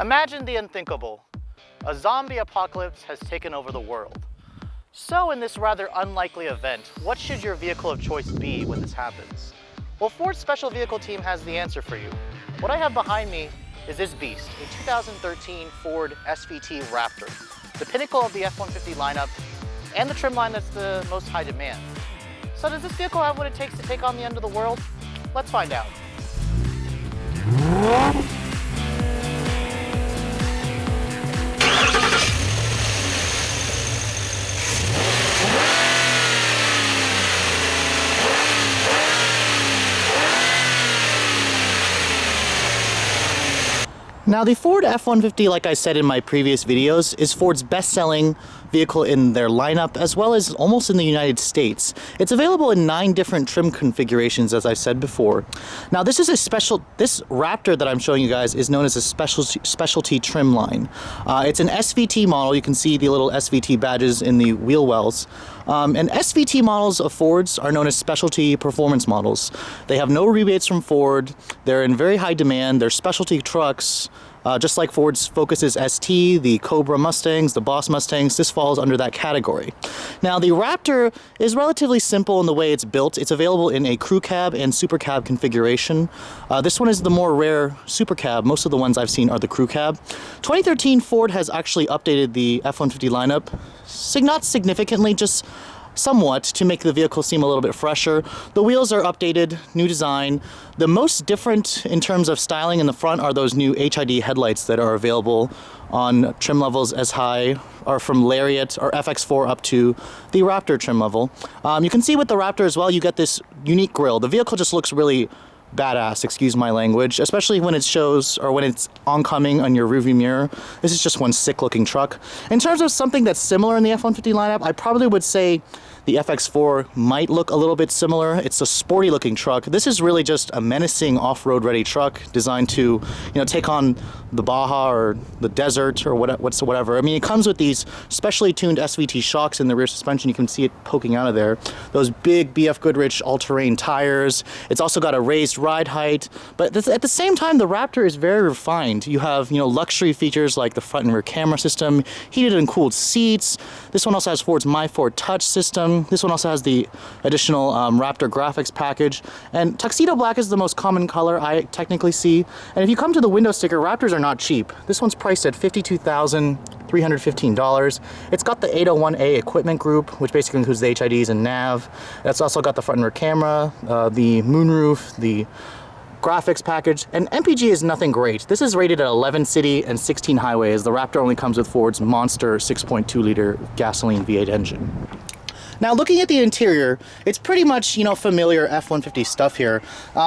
Imagine the unthinkable. A zombie apocalypse has taken over the world. So in this rather unlikely event, what should your vehicle of choice be when this happens? Well, Ford's special vehicle team has the answer for you. What I have behind me is this beast, a 2013 Ford SVT Raptor, the pinnacle of the F-150 lineup and the trim line that's the most high demand. So does this vehicle have what it takes to take on the end of the world? Let's find out. Now the Ford F-150, like I said in my previous videos, is Ford's best-selling vehicle in their lineup, as well as almost in the United States. It's available in 9 different trim configurations, as I said before. Now this Raptor that I'm showing you guys is known as a specialty trim line. It's an SVT model. You can see the little SVT badges in the wheel wells. And SVT models of Fords are known as specialty performance models. They have no rebates from Ford. They're in very high demand. They're specialty trucks. Just like Ford's Focus's ST, the Cobra Mustangs, the Boss Mustangs, this falls under that category. Now the Raptor is relatively simple in the way it's built. It's available in a crew cab and super cab configuration. This one is the more rare super cab. Most of the ones I've seen are the crew cab. 2013 Ford has actually updated the F-150 lineup, not significantly, just somewhat, to make the vehicle seem a little bit fresher. The wheels are updated, new design. The most different in terms of styling in the front are those new HID headlights that are available on trim levels as high or from Lariat or FX4 up to the Raptor trim level. You can see with the Raptor as well, you get this unique grille. The vehicle just looks really badass, excuse my language, especially when it shows or when it's oncoming on your rearview mirror. This is just one sick looking truck. In terms of something that's similar in the F-150 lineup, I probably would say the FX4 might look a little bit similar. It's a sporty looking truck. This is really just a menacing off-road ready truck designed to, take on the Baja or the desert or whatever. I mean, it comes with these specially tuned SVT shocks in the rear suspension. You can see it poking out of there. Those big BF Goodrich all-terrain tires. It's also got a raised ride height, but at the same time, the Raptor is very refined. You have, luxury features like the front and rear camera system, heated and cooled seats. This one also has Ford's My Ford Touch system. This one also has the additional Raptor graphics package. And tuxedo black is the most common color I technically see. And if you come to the window sticker, Raptors are not cheap. This one's priced at $52,315. It's got the 801A equipment group, which basically includes the HIDs and nav. It's also got the front and rear camera, the moonroof, the graphics package, and MPG is nothing great. This is rated at 11 city and 16 highways. The Raptor only comes with Ford's monster 6.2 liter gasoline V8 engine. Now looking at the interior, it's pretty much, familiar F-150 stuff here.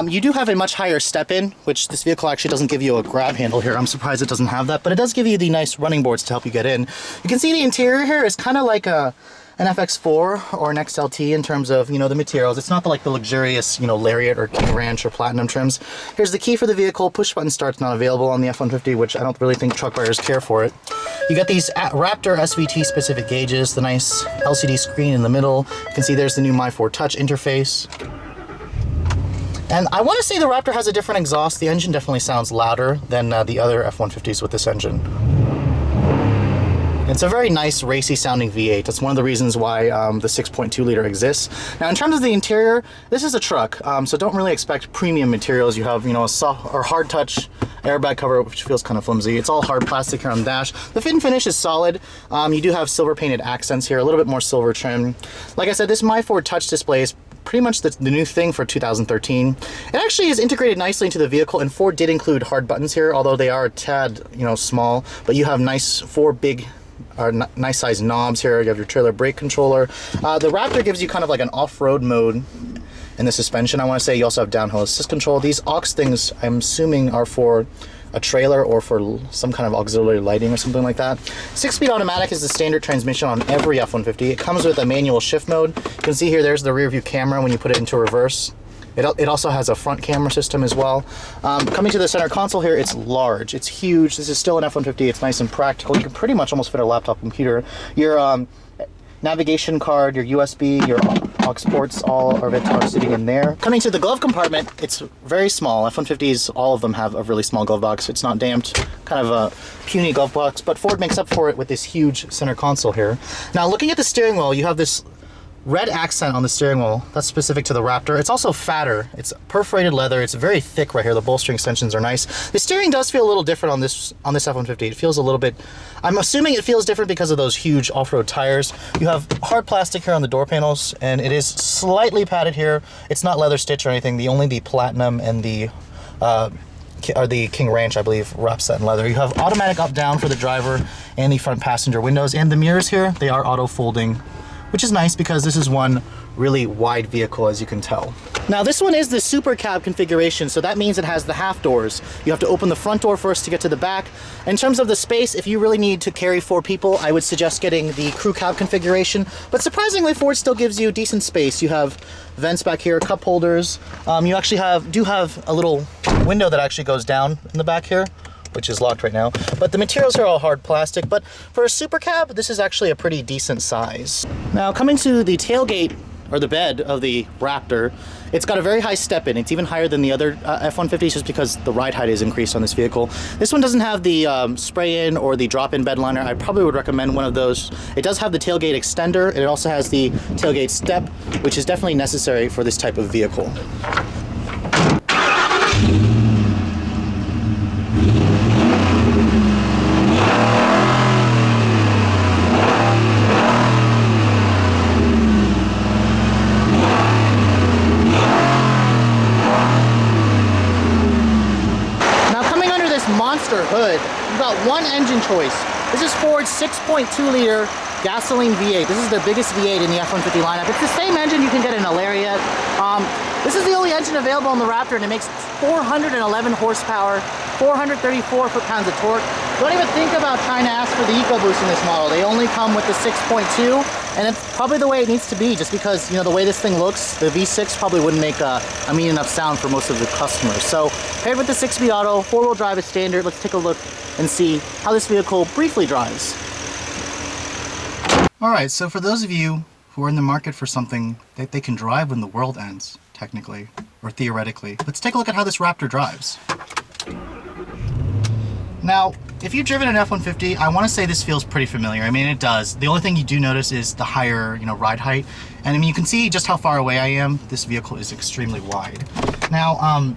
You do have a much higher step-in, which this vehicle actually doesn't give you a grab handle here. I'm surprised it doesn't have that, but it does give you the nice running boards to help you get in. You can see the interior here is kind of like an FX4 or an XLT in terms of, the materials. It's not like the luxurious, Lariat or King Ranch or Platinum trims. Here's the key for the vehicle. Push button start's not available on the F-150, which I don't really think truck buyers care for it. You got these Raptor SVT specific gauges, the nice LCD screen in the middle. You can see there's the new My Ford Touch interface. And I want to say the Raptor has a different exhaust. The engine definitely sounds louder than the other F-150s with this engine. It's a very nice racy sounding V8. That's one of the reasons why the 6.2 liter exists. Now in terms of the interior, this is a truck, so don't really expect premium materials. You have, a soft or hard touch airbag cover, which feels kind of flimsy. It's all hard plastic here on the dash. The fit and finish is solid. You do have silver painted accents here, a little bit more silver trim. Like I said, this My Ford Touch display is pretty much the new thing for 2013. It actually is integrated nicely into the vehicle, and Ford did include hard buttons here, although they are a tad, small, but you have nice 4 big nice size knobs here. You have your trailer brake controller. The Raptor gives you kind of like an off-road mode in the suspension. I want to say you also have downhill assist control. These aux things, I'm assuming, are for a trailer or for some kind of auxiliary lighting or something like that. 6-speed automatic is the standard transmission on every F-150. It comes with a manual shift mode. You can see here, there's the rear view camera when you put it into reverse. It also has a front camera system as well. Coming to the center console here, it's large, it's huge. This is still an F-150, it's nice and practical. You can pretty much almost fit a laptop computer. Your navigation card, your USB, your aux ports, all of it are sitting in there. Coming to the glove compartment, it's very small. F-150s, all of them have a really small glove box. It's not damped, kind of a puny glove box, but Ford makes up for it with this huge center console here. Now, looking at the steering wheel, you have this red accent on the steering wheel. That's specific to the Raptor. It's also fatter. It's perforated leather. It's very thick right here. The bolstering extensions are nice. The steering does feel a little different on this F-150. It feels a little bit, I'm assuming it feels different because of those huge off-road tires. You have hard plastic here on the door panels, and it is slightly padded here. It's not leather stitch or anything. Only the Platinum and the King Ranch, I believe, wraps that in leather. You have automatic up-down for the driver and the front passenger windows, and the mirrors here, they are auto-folding, which is nice because this is one really wide vehicle, as you can tell. Now, this one is the super cab configuration, so that means it has the half doors. You have to open the front door first to get to the back. In terms of the space, if you really need to carry 4 people, I would suggest getting the crew cab configuration. But surprisingly, Ford still gives you decent space. You have vents back here, cup holders. You actually do have a little window that actually goes down in the back here, which is locked right now. But the materials are all hard plastic, but for a super cab, this is actually a pretty decent size. Now, coming to the tailgate, or the bed of the Raptor, it's got a very high step-in. It's even higher than the other F-150s just because the ride height is increased on this vehicle. This one doesn't have the spray-in or the drop-in bed liner. I probably would recommend one of those. It does have the tailgate extender, and it also has the tailgate step, which is definitely necessary for this type of vehicle. Monster hood, you've got one engine choice. This is Ford's 6.2 liter gasoline V8. This is their biggest V8 in the F-150 lineup. It's the same engine you can get in a Lariat. This is the only engine available on the Raptor, and it makes 411 horsepower, 434 foot-pounds of torque. Don't even think about trying to ask for the EcoBoost in this model. They only come with the 6.2, and it's probably the way it needs to be, just because, you know, the way this thing looks, the V6 probably wouldn't make a mean enough sound for most of the customers. So, paired with the 6-speed auto, 4-wheel drive is standard. Let's take a look and see how this vehicle briefly drives. Alright, so for those of you who are in the market for something that they can drive when the world ends, technically, or theoretically, let's take a look at how this Raptor drives. Now, if you've driven an F-150, I want to say this feels pretty familiar. I mean, it does. The only thing you do notice is the higher, ride height. And I mean, you can see just how far away I am. This vehicle is extremely wide. Now,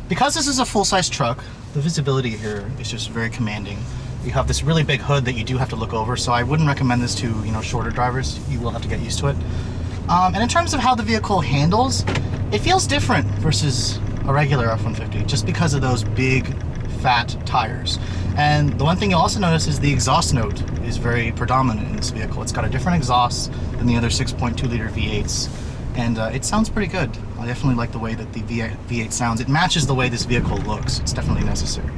because this is a full-size truck, the visibility here is just very commanding. You have this really big hood that you do have to look over, so I wouldn't recommend this to, shorter drivers. You will have to get used to it. And in terms of how the vehicle handles, it feels different versus a regular F-150, just because of those big, fat tires. And the one thing you'll also notice is the exhaust note is very predominant in this vehicle. It's got a different exhaust than the other 6.2 liter V8s, and it sounds pretty good. I definitely like the way that the V8 sounds. It matches the way this vehicle looks. It's definitely necessary.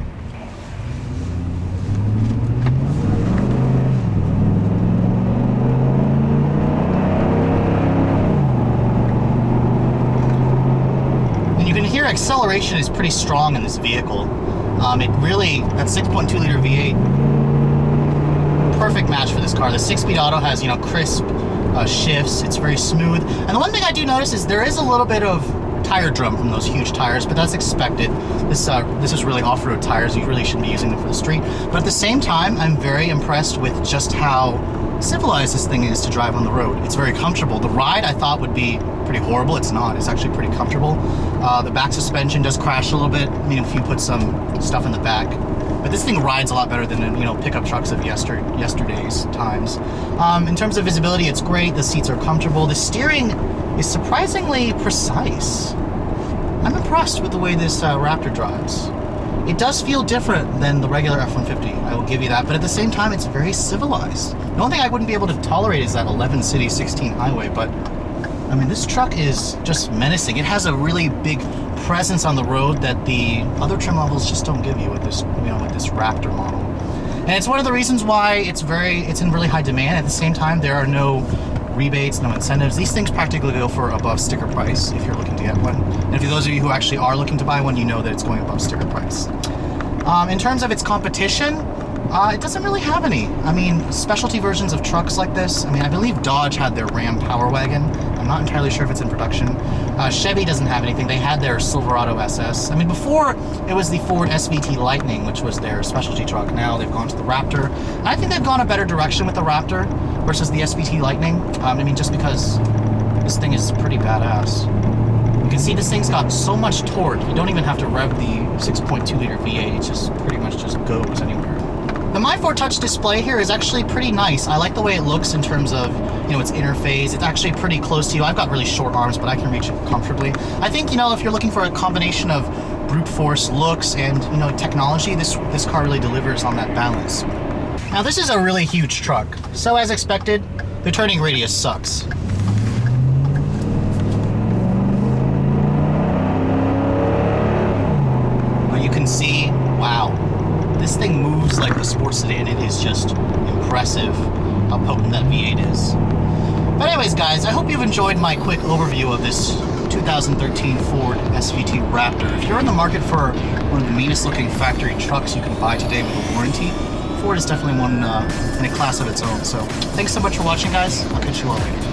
Acceleration is pretty strong in this vehicle. It really, that 6.2 liter V8, perfect match for this car. The 6-speed auto has, crisp shifts. It's very smooth. And the one thing I do notice is there is a little bit of tire drum from those huge tires, but that's expected. This is really off-road tires. You really shouldn't be using them for the street. But at the same time, I'm very impressed with just how civilized this thing is to drive on the road. It's very comfortable. The ride I thought would be pretty horrible. It's not. It's actually pretty comfortable. The back suspension does crash a little bit, if you put some stuff in the back. But this thing rides a lot better than pickup trucks of yesterday's times. In terms of visibility, it's great. The seats are comfortable. The steering is surprisingly precise. I'm impressed with the way this Raptor drives. It does feel different than the regular F-150, I will give you that, but at the same time, it's very civilized. The only thing I wouldn't be able to tolerate is that 11 city, 16 highway, but I mean, this truck is just menacing. It has a really big presence on the road that the other trim levels just don't give you with this, with this Raptor model. And it's one of the reasons why it's in really high demand. At the same time, there are no rebates, no incentives. These things practically go for above sticker price if you're looking to get one. And for those of you who actually are looking to buy one, you know that it's going above sticker price. In terms of its competition, it doesn't really have any. I mean, specialty versions of trucks like this, I believe Dodge had their Ram Power Wagon. I'm not entirely sure if it's in production. Chevy doesn't have anything. They had their Silverado SS. I mean, before it was the Ford SVT Lightning, which was their specialty truck. Now they've gone to the Raptor. And I think they've gone a better direction with the Raptor versus the SVT Lightning. I mean, just because this thing is pretty badass. You can see this thing's got so much torque, you don't even have to rev the 6.2 liter V8, it just pretty much just goes anywhere. The My Ford Touch display here is actually pretty nice. I like the way it looks in terms of, you know, its interface. It's actually pretty close to you. I've got really short arms, but I can reach it comfortably. I think, you know, if you're looking for a combination of brute force looks and, you know, technology, this car really delivers on that balance. Now this is a really huge truck. So as expected, the turning radius sucks. You can see, wow, this thing moves like a sports sedan. It is just impressive how potent that V8 is. But anyways, guys, I hope you've enjoyed my quick overview of this 2013 Ford SVT Raptor. If you're in the market for one of the meanest looking factory trucks you can buy today with a warranty, Ford is definitely one in a class of its own. So thanks so much for watching, guys. I'll catch you all later.